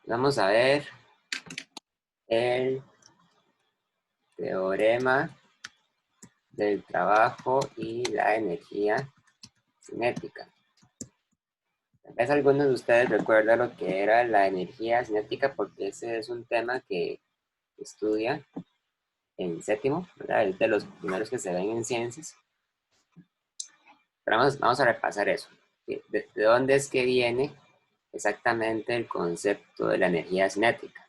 Vamos a ver el teorema del trabajo y la energía cinética. Tal vez algunos de ustedes recuerdan lo que era la energía cinética porque ese es un tema que estudia en séptimo, ¿verdad? Es de los primeros que se ven en ciencias. Pero vamos a repasar eso. ¿De dónde es que viene exactamente el concepto de la energía cinética?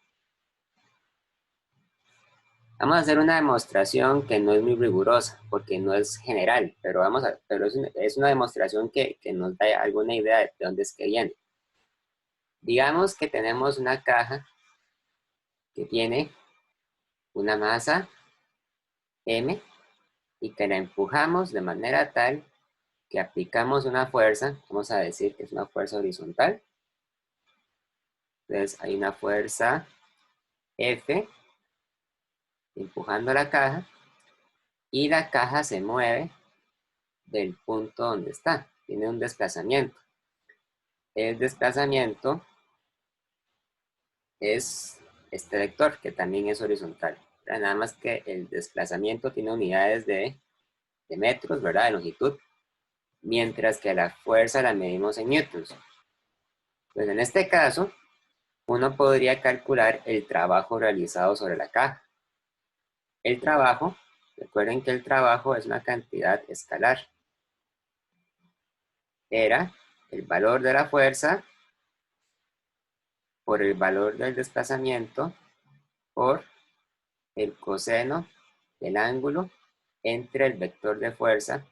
Vamos a hacer una demostración que no es muy rigurosa, porque no es general, pero es una demostración que nos da alguna idea de dónde es que viene. Digamos que tenemos una caja que tiene una masa M y que la empujamos de manera tal que aplicamos una fuerza, vamos a decir que es una fuerza horizontal. Entonces hay una fuerza F empujando la caja y la caja se mueve del punto donde está, tiene un desplazamiento. El desplazamiento es este vector, que también es horizontal. ¿Verdad? Nada más que el desplazamiento tiene unidades de metros, ¿verdad? De longitud, mientras que la fuerza la medimos en newtons. Pues en este caso, uno podría calcular el trabajo realizado sobre la caja. El trabajo, recuerden que el trabajo es una cantidad escalar. Era el valor de la fuerza por el valor del desplazamiento por el coseno del ángulo entre el vector de fuerza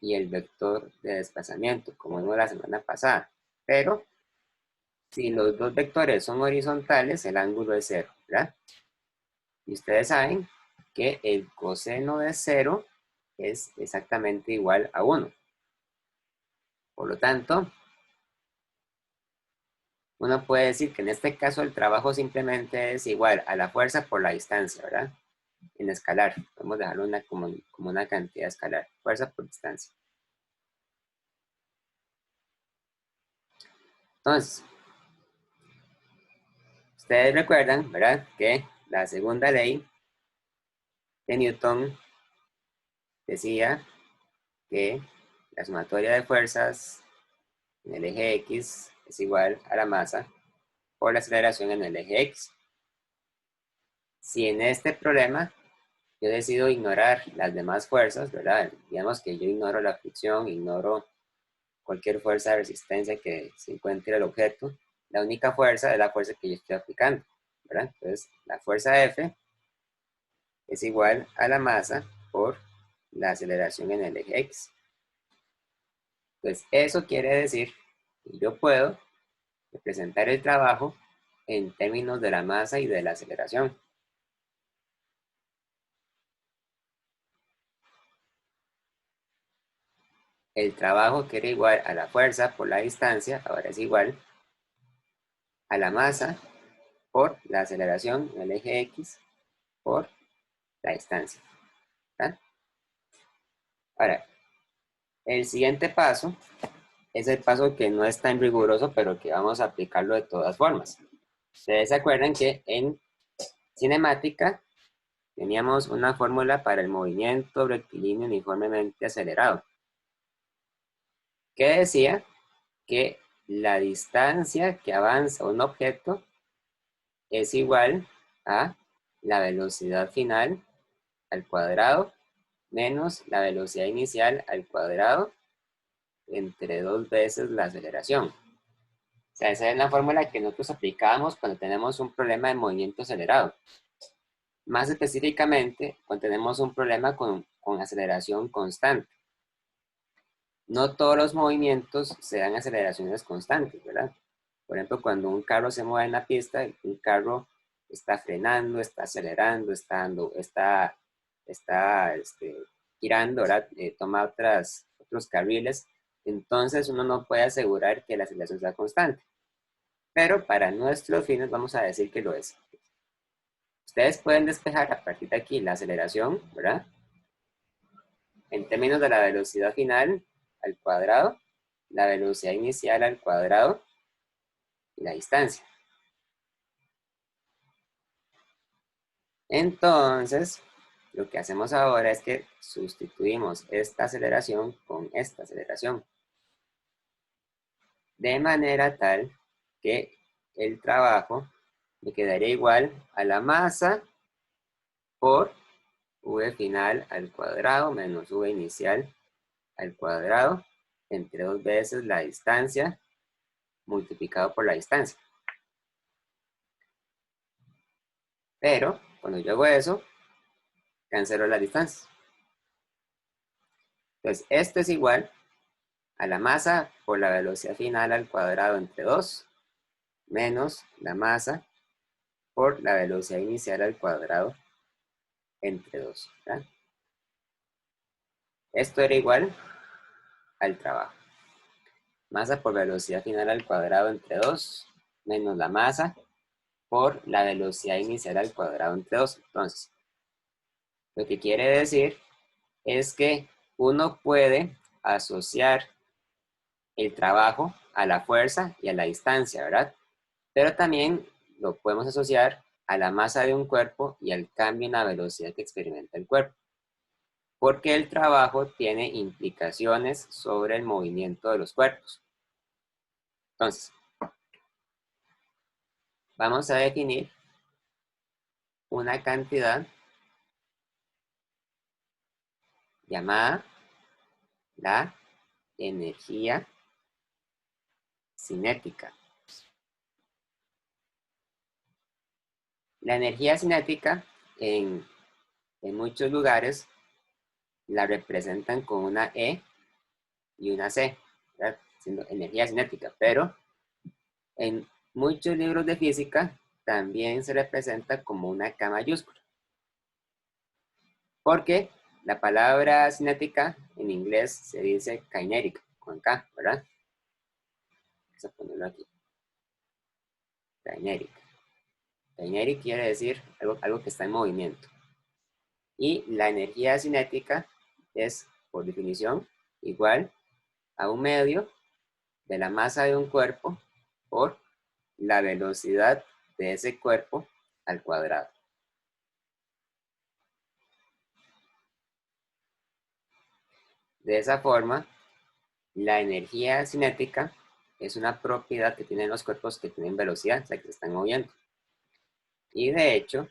y el vector de desplazamiento, como vimos la semana pasada. Pero si los dos vectores son horizontales, el ángulo es cero, ¿verdad? Y ustedes saben que el coseno de cero es exactamente igual a 1. Por lo tanto, uno puede decir que en este caso el trabajo simplemente es igual a la fuerza por la distancia, ¿verdad? En escalar. Podemos dejarlo como una cantidad escalar. Fuerza por distancia. Entonces, ustedes recuerdan, ¿verdad? Que la segunda ley de Newton decía que la sumatoria de fuerzas en el eje X es igual a la masa por la aceleración en el eje X. Si en este problema yo decido ignorar las demás fuerzas, ¿verdad? Digamos que yo ignoro la fricción, ignoro cualquier fuerza de resistencia que se encuentre el objeto, la única fuerza es la fuerza que yo estoy aplicando, ¿verdad? Entonces, la fuerza F es igual a la masa por la aceleración en el eje X. Entonces, eso quiere decir que yo puedo representar el trabajo en términos de la masa y de la aceleración. El trabajo que era igual a la fuerza por la distancia, ahora es igual a la masa por la aceleración en el eje X por la distancia, ¿verdad? Ahora, el siguiente paso es el paso que no es tan riguroso, pero que vamos a aplicarlo de todas formas. Ustedes se acuerdan que en cinemática teníamos una fórmula para el movimiento rectilíneo uniformemente acelerado, que decía que la distancia que avanza un objeto es igual a la velocidad final al cuadrado menos la velocidad inicial al cuadrado entre 2 veces la aceleración. O sea, esa es la fórmula que nosotros aplicamos cuando tenemos un problema de movimiento acelerado. Más específicamente, cuando tenemos un problema con aceleración constante. No todos los movimientos se dan aceleraciones constantes, ¿verdad? Por ejemplo, cuando un carro se mueve en la pista, un carro está frenando, está acelerando, está girando, ¿verdad? Toma otros carriles. Entonces uno no puede asegurar que la aceleración sea constante. Pero para nuestros fines vamos a decir que lo es. Ustedes pueden despejar a partir de aquí la aceleración, ¿verdad? En términos de la velocidad final al cuadrado, la velocidad inicial al cuadrado y la distancia. Entonces, lo que hacemos ahora es que sustituimos esta aceleración con esta aceleración, de manera tal que el trabajo me quedaría igual a la masa por v final al cuadrado menos v inicial al cuadrado entre 2 veces la distancia multiplicado por la distancia. Pero cuando yo hago eso, cancelo las distancias. Entonces, esto es igual a la masa por la velocidad final al cuadrado entre 2 menos la masa por la velocidad inicial al cuadrado entre 2. ¿Verdad? Esto era igual al trabajo. Masa por velocidad final al cuadrado entre 2 menos la masa por la velocidad inicial al cuadrado entre 2. Entonces, lo que quiere decir es que uno puede asociar el trabajo a la fuerza y a la distancia, ¿verdad? Pero también lo podemos asociar a la masa de un cuerpo y al cambio en la velocidad que experimenta el cuerpo. Porque el trabajo tiene implicaciones sobre el movimiento de los cuerpos. Entonces, vamos a definir una cantidad llamada la energía cinética. La energía cinética en muchos lugares la representan con una E y una C, ¿verdad? Siendo energía cinética, pero en muchos libros de física también se representa como una K mayúscula. Porque la palabra cinética en inglés se dice kinetic, con K, ¿verdad? Vamos a ponerlo aquí. Kinetic. Kinetic quiere decir algo que está en movimiento. Y la energía cinética es, por definición, igual a un medio de la masa de un cuerpo por la velocidad de ese cuerpo al cuadrado. De esa forma, la energía cinética es una propiedad que tienen los cuerpos que tienen velocidad, o sea, que se están moviendo. Y de hecho,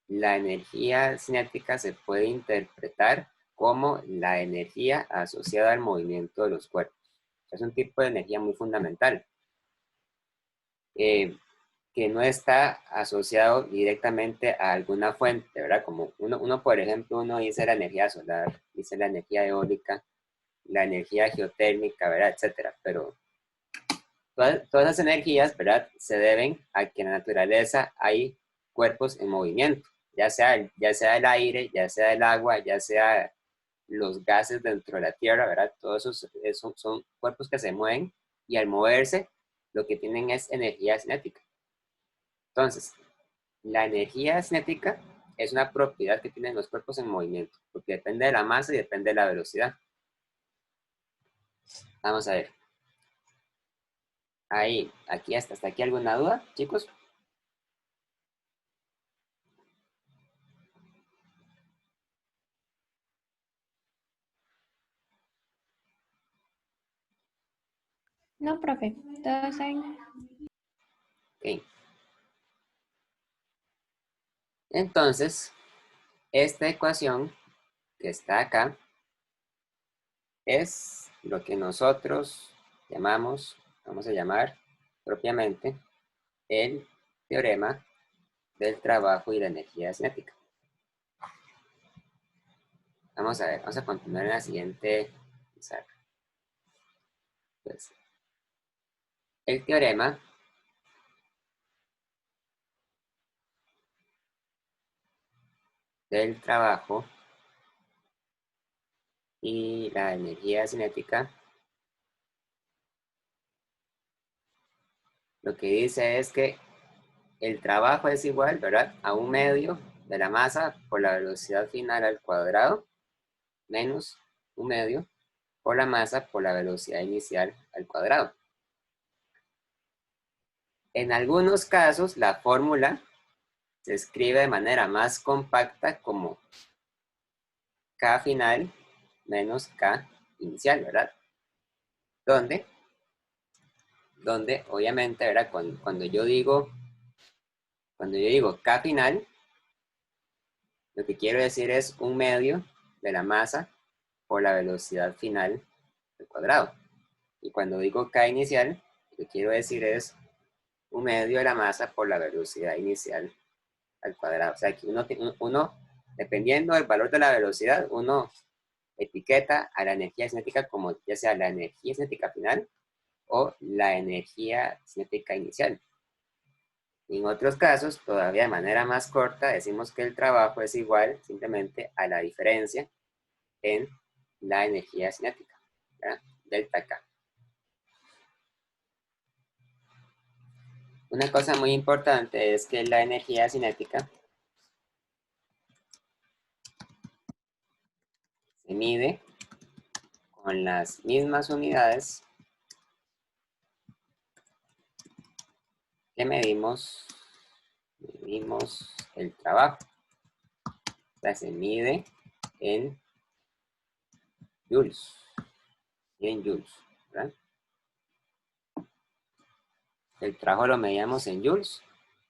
la energía cinética se puede interpretar como la energía asociada al movimiento de los cuerpos. Es un tipo de energía muy fundamental, que no está asociado directamente a alguna fuente, ¿verdad? Como por ejemplo, uno dice la energía solar, dice la energía eólica, la energía geotérmica, ¿verdad? Etcétera. Pero todas las energías, ¿verdad? Se deben a que en la naturaleza hay cuerpos en movimiento, ya sea el aire, ya sea el agua, ya sea los gases dentro de la Tierra, ¿verdad? Todos esos son cuerpos que se mueven y al moverse lo que tienen es energía cinética. Entonces, la energía cinética es una propiedad que tienen los cuerpos en movimiento, porque depende de la masa y depende de la velocidad. Vamos a ver. Ahí, hasta aquí alguna duda, chicos. No, profe, todo está bien. Ok. Entonces, esta ecuación que está acá es lo que nosotros vamos a llamar propiamente el teorema del trabajo y la energía cinética. Vamos a ver, vamos a continuar en la siguiente pizarra. Pues, el teorema del trabajo y la energía cinética lo que dice es que el trabajo es igual, ¿verdad?, a un medio de la masa por la velocidad final al cuadrado menos un medio por la masa por la velocidad inicial al cuadrado. En algunos casos, la fórmula se escribe de manera más compacta como K final menos K inicial, ¿verdad? Donde obviamente, ¿verdad? Cuando yo digo K final, lo que quiero decir es un medio de la masa por la velocidad final al cuadrado. Y cuando digo K inicial, lo que quiero decir es un medio de la masa por la velocidad inicial al cuadrado. O sea, que uno, dependiendo del valor de la velocidad, uno etiqueta a la energía cinética como ya sea la energía cinética final o la energía cinética inicial. Y en otros casos, todavía de manera más corta, decimos que el trabajo es igual simplemente a la diferencia en la energía cinética, ¿verdad? Delta K. Una cosa muy importante es que la energía cinética se mide con las mismas unidades que medimos el trabajo. O sea, se mide en joules. ¿Verdad? El trabajo lo medíamos en joules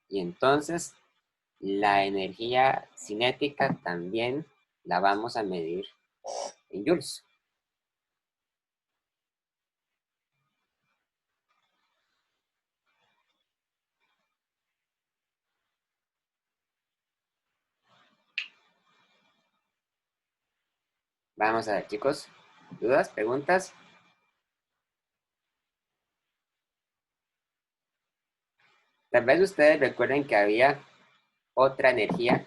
y entonces la energía cinética también la vamos a medir en joules. Vamos a ver, chicos. ¿Dudas? ¿Preguntas? Tal vez ustedes recuerden que había otra energía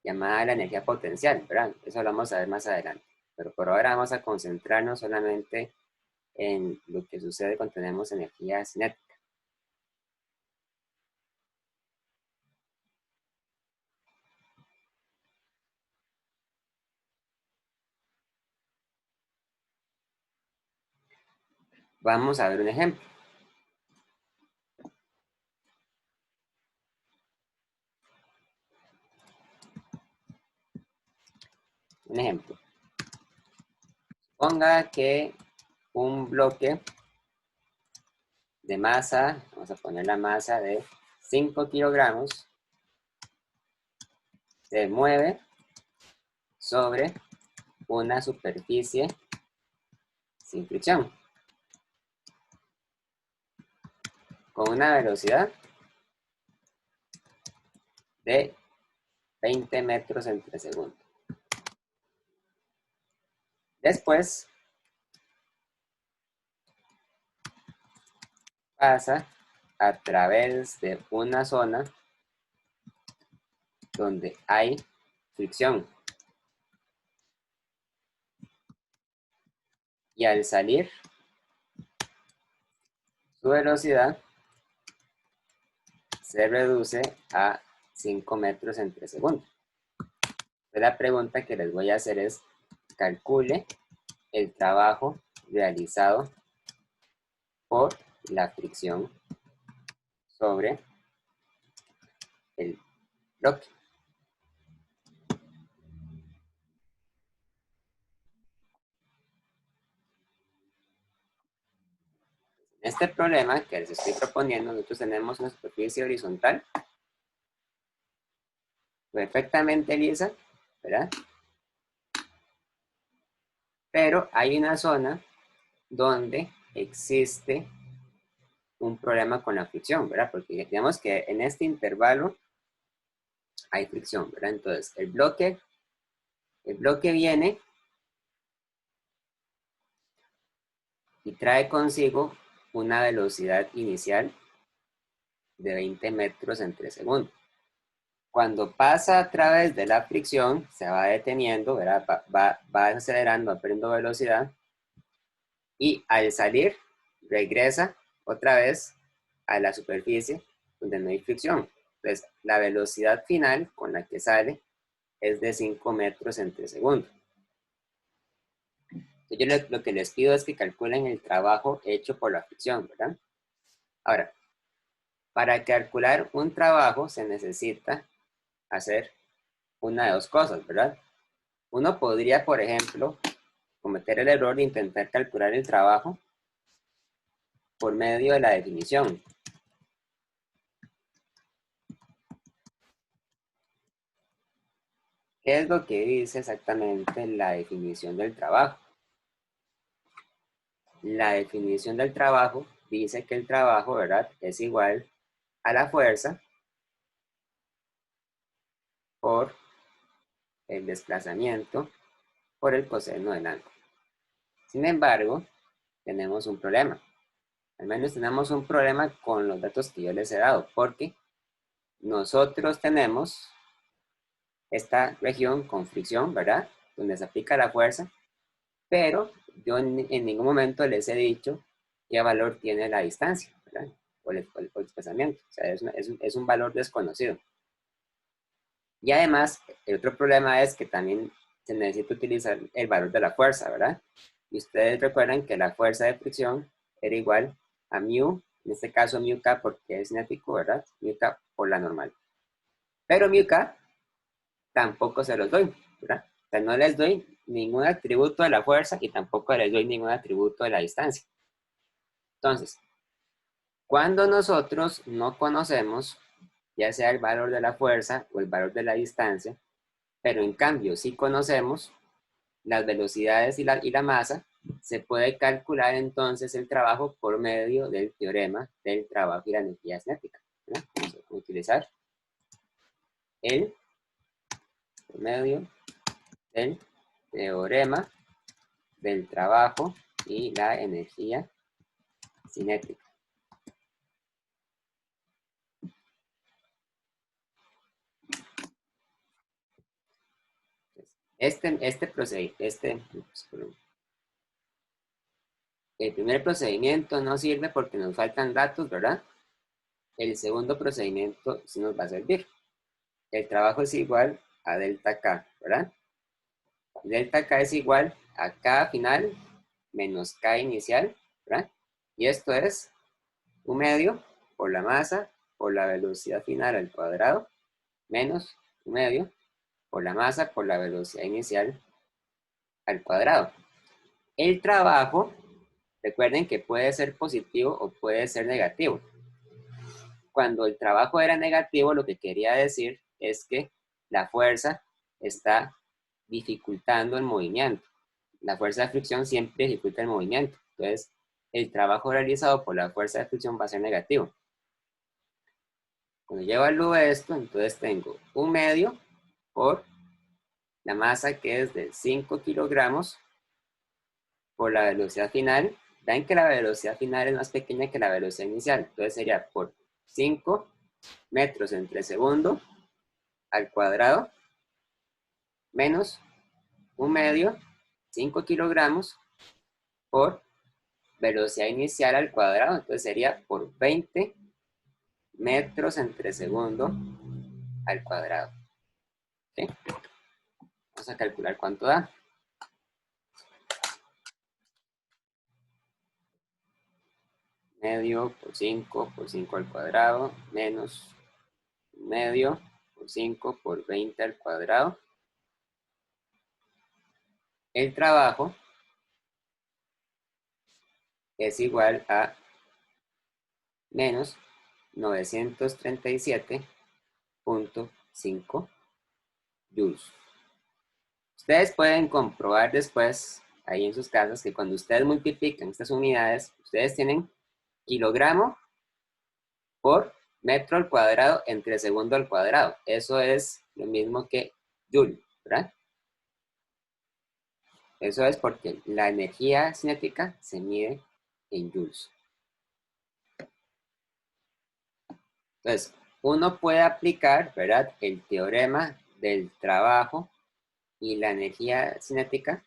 llamada la energía potencial, ¿verdad? Eso lo vamos a ver más adelante. Pero por ahora vamos a concentrarnos solamente en lo que sucede cuando tenemos energía cinética. Vamos a ver un ejemplo. Un ejemplo. Ponga que un bloque de masa, vamos a poner la masa de 5 kilogramos, se mueve sobre una superficie sin fricción, con una velocidad de 20 metros entre segundo. Después pasa a través de una zona donde hay fricción. Y al salir, su velocidad se reduce a 5 metros entre segundo. La pregunta que les voy a hacer es, calcule el trabajo realizado por la fricción sobre el bloque. En este problema que les estoy proponiendo, nosotros tenemos una superficie horizontal perfectamente lisa, ¿verdad? Pero hay una zona donde existe un problema con la fricción, ¿verdad? Porque digamos que en este intervalo hay fricción, ¿verdad? Entonces, el bloque viene y trae consigo una velocidad inicial de 20 metros entre segundo. Cuando pasa a través de la fricción, se va deteniendo, ¿verdad? Va acelerando, va perdiendo velocidad, y al salir, regresa otra vez a la superficie donde no hay fricción. Entonces, la velocidad final con la que sale es de 5 metros entre segundo. Entonces, yo lo que les pido es que calculen el trabajo hecho por la fricción, ¿verdad? Ahora, para calcular un trabajo se necesita hacer una de dos cosas, ¿verdad? Uno podría, por ejemplo, cometer el error de intentar calcular el trabajo por medio de la definición. ¿Qué es lo que dice exactamente la definición del trabajo? La definición del trabajo dice que el trabajo, ¿verdad?, es igual a la fuerza por el desplazamiento por el coseno del ángulo. Sin embargo, tenemos un problema. Al menos tenemos un problema con los datos que yo les he dado, porque nosotros tenemos esta región con fricción, ¿verdad?, donde se aplica la fuerza, pero yo en ningún momento les he dicho qué valor tiene la distancia, ¿verdad?, o el desplazamiento. O sea, es un valor desconocido. Y además, el otro problema es que también se necesita utilizar el valor de la fuerza, ¿verdad? Y ustedes recuerdan que la fuerza de fricción era igual a mu, en este caso mu k porque es cinético, ¿verdad? Mu k por la normal. Pero mu k tampoco se los doy, ¿verdad? O sea, no les doy ningún atributo de la fuerza y tampoco les doy ningún atributo de la distancia. Entonces, cuando nosotros no conocemos, ya sea el valor de la fuerza o el valor de la distancia, pero en cambio si conocemos las velocidades y la masa, se puede calcular entonces el trabajo por medio del teorema del trabajo y la energía cinética. Vamos a utilizar el por medio del teorema del trabajo y la energía cinética. El primer procedimiento no sirve porque nos faltan datos, ¿verdad? El segundo procedimiento sí nos va a servir. El trabajo es igual a delta K, ¿verdad? Delta K es igual a K final menos K inicial, ¿verdad? Y esto es 1/2 por la masa por la velocidad final al cuadrado menos 1/2 por la masa por la velocidad inicial al cuadrado. El trabajo, recuerden que puede ser positivo o puede ser negativo. Cuando el trabajo era negativo, lo que quería decir es que la fuerza está dificultando el movimiento. La fuerza de fricción siempre dificulta el movimiento. Entonces, el trabajo realizado por la fuerza de fricción va a ser negativo. Cuando yo evalúo esto, entonces tengo 1/2 por la masa, que es de 5 kilogramos, por la velocidad final. Ven que la velocidad final es más pequeña que la velocidad inicial. Entonces sería por 5 metros entre segundo al cuadrado menos 1/2, 5 kilogramos, por velocidad inicial al cuadrado. Entonces sería por 20 metros entre segundo al cuadrado. ¿Okay? Vamos a calcular cuánto da. Medio por 5 al cuadrado menos medio por 5 por 20 al cuadrado. El trabajo es igual a menos 937.5 joules. Ustedes pueden comprobar después, ahí en sus casas, que cuando ustedes multiplican estas unidades, ustedes tienen kilogramo por metro al cuadrado entre segundo al cuadrado. Eso es lo mismo que joule, ¿verdad? Eso es porque la energía cinética se mide en joules. Entonces, uno puede aplicar, ¿verdad?, el teorema del trabajo y la energía cinética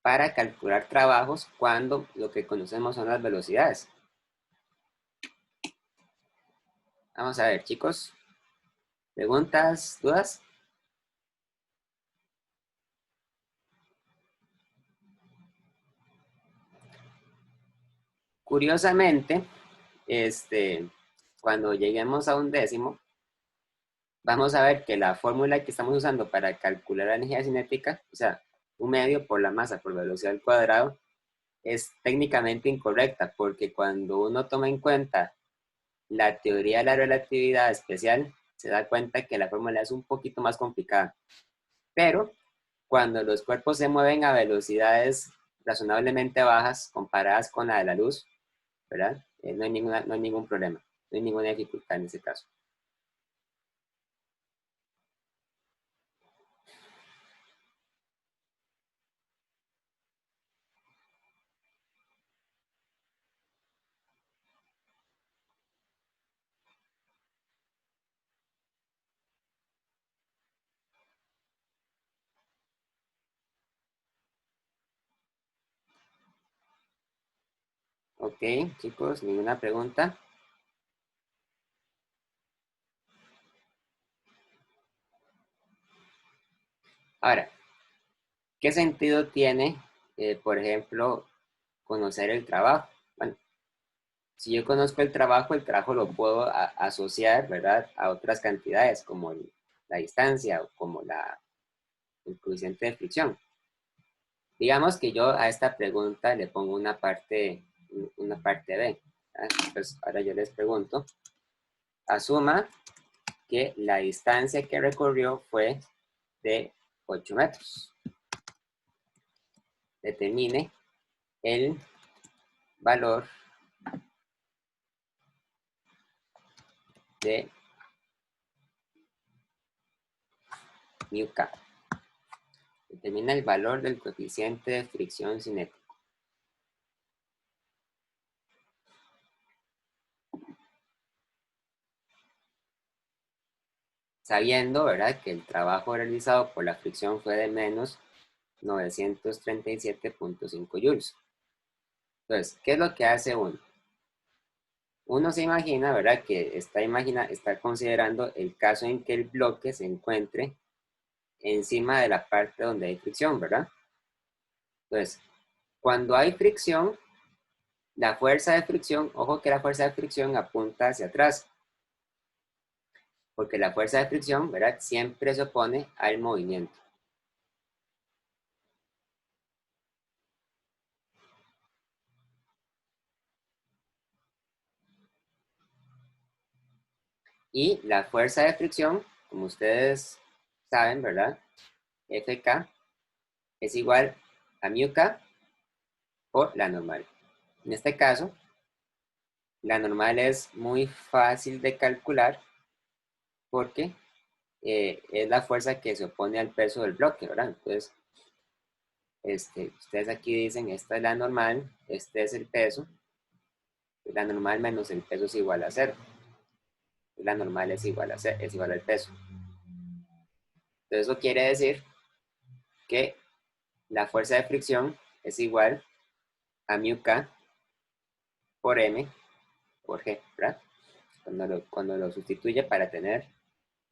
para calcular trabajos cuando lo que conocemos son las velocidades. Vamos a ver, chicos. ¿Preguntas, dudas? Curiosamente, cuando lleguemos a un décimo, vamos a ver que la fórmula que estamos usando para calcular la energía cinética, o sea, un medio por la masa por velocidad al cuadrado, es técnicamente incorrecta, porque cuando uno toma en cuenta la teoría de la relatividad especial, se da cuenta que la fórmula es un poquito más complicada. Pero cuando los cuerpos se mueven a velocidades razonablemente bajas comparadas con la de la luz, ¿verdad? No hay ningún problema, no hay ninguna dificultad en ese caso. Ok, chicos, ninguna pregunta. Ahora, ¿qué sentido tiene, por ejemplo, conocer el trabajo? Bueno, si yo conozco el trabajo lo puedo asociar, ¿verdad?, a otras cantidades, como la distancia o como el coeficiente de fricción. Digamos que yo a esta pregunta le pongo una parte B. Entonces, ahora yo les pregunto, asuma que la distancia que recorrió fue de 8 metros. Determine el valor de μk. Determina el valor del coeficiente de fricción cinética. Sabiendo, ¿verdad?, que el trabajo realizado por la fricción fue de menos 937.5 joules. Entonces, ¿qué es lo que hace uno? Uno se imagina, ¿verdad?, que está considerando el caso en que el bloque se encuentre encima de la parte donde hay fricción, ¿verdad? Entonces, cuando hay fricción, la fuerza de fricción, ojo que la fuerza de fricción apunta hacia atrás, porque la fuerza de fricción, ¿verdad?, siempre se opone al movimiento. Y la fuerza de fricción, como ustedes saben, ¿verdad?, Fk es igual a μk por la normal. En este caso, la normal es muy fácil de calcular porque es la fuerza que se opone al peso del bloque, ¿verdad? Entonces, ustedes aquí dicen, esta es la normal, este es el peso, la normal menos el peso es igual a 0. La normal es igual es igual al peso. Entonces, eso quiere decir que la fuerza de fricción es igual a μk por m por g, ¿verdad? Cuando lo sustituye para tener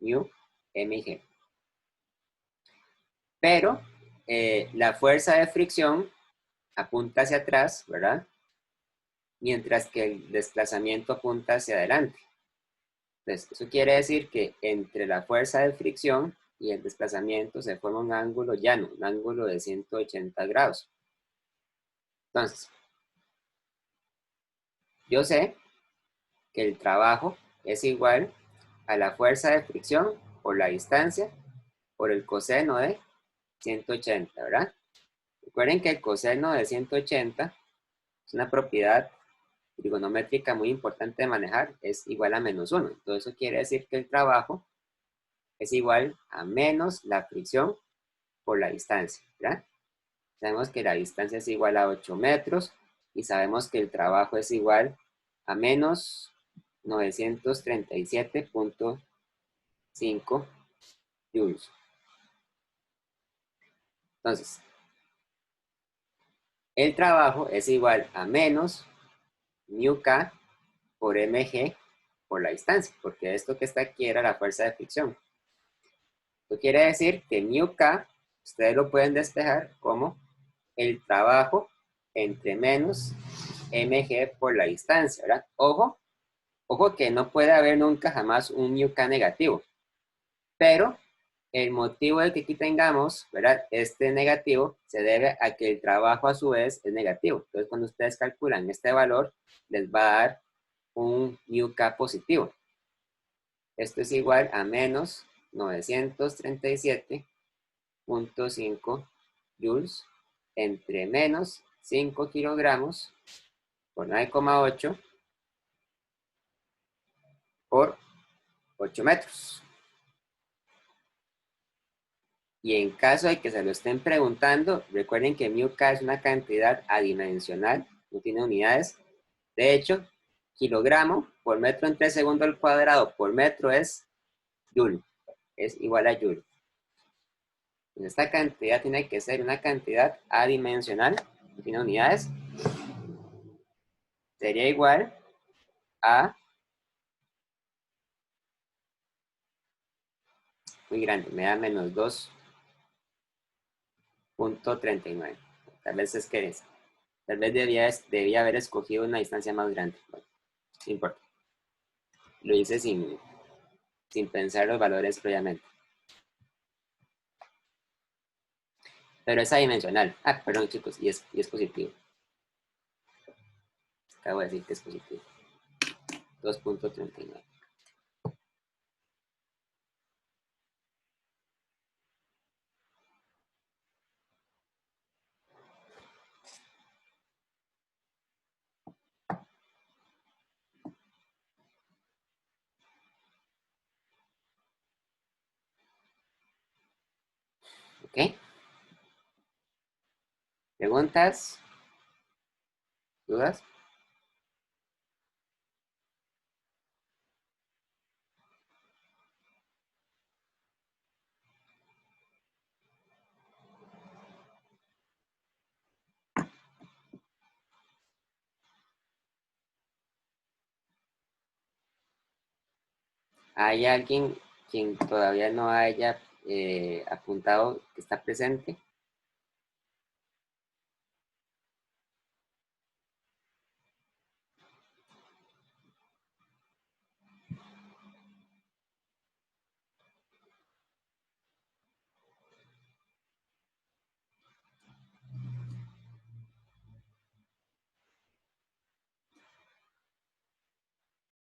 mu, m y g. Pero la fuerza de fricción apunta hacia atrás, ¿verdad? Mientras que el desplazamiento apunta hacia adelante. Entonces, eso quiere decir que entre la fuerza de fricción y el desplazamiento se forma un ángulo llano, un ángulo de 180 grados. Entonces, yo sé que el trabajo es igual a la fuerza de fricción por la distancia por el coseno de 180, ¿verdad? Recuerden que el coseno de 180 es una propiedad trigonométrica muy importante de manejar, es igual a menos 1. Entonces eso quiere decir que el trabajo es igual a menos la fricción por la distancia, ¿verdad? Sabemos que la distancia es igual a 8 metros y sabemos que el trabajo es igual a menos 937.5 joules. Entonces, el trabajo es igual a menos μk por mg por la distancia, porque esto que está aquí era la fuerza de fricción. Esto quiere decir que μk, ustedes lo pueden despejar como el trabajo entre menos mg por la distancia, ¿verdad? Ojo que no puede haber nunca jamás un μk negativo, Pero el motivo de que aquí tengamos, ¿verdad? Este negativo se debe a que el trabajo a su vez es negativo. Entonces, cuando ustedes calculan este valor, les va a dar un UK positivo. Esto es igual a menos 937.5 joules entre menos 5 kilogramos por 9,8 por 8 metros. Y en caso de que se lo estén preguntando, recuerden que μk es una cantidad adimensional, no tiene unidades. De hecho, kilogramo por metro entre segundo al cuadrado por metro es joule, es igual a joule. Esta cantidad tiene que ser una cantidad adimensional, no tiene unidades. Sería igual a, muy grande, me da menos 2.39. Tal vez es que tal vez debía haber escogido una distancia más grande. Bueno, no importa. Lo hice sin pensar los valores previamente. Pero es adimensional. Ah, perdón, chicos, y es positivo. Acabo de decir que es positivo. 2.39. ¿Ok? ¿Preguntas? ¿Dudas? ¿Hay alguien quien todavía no haya apuntado que está presente?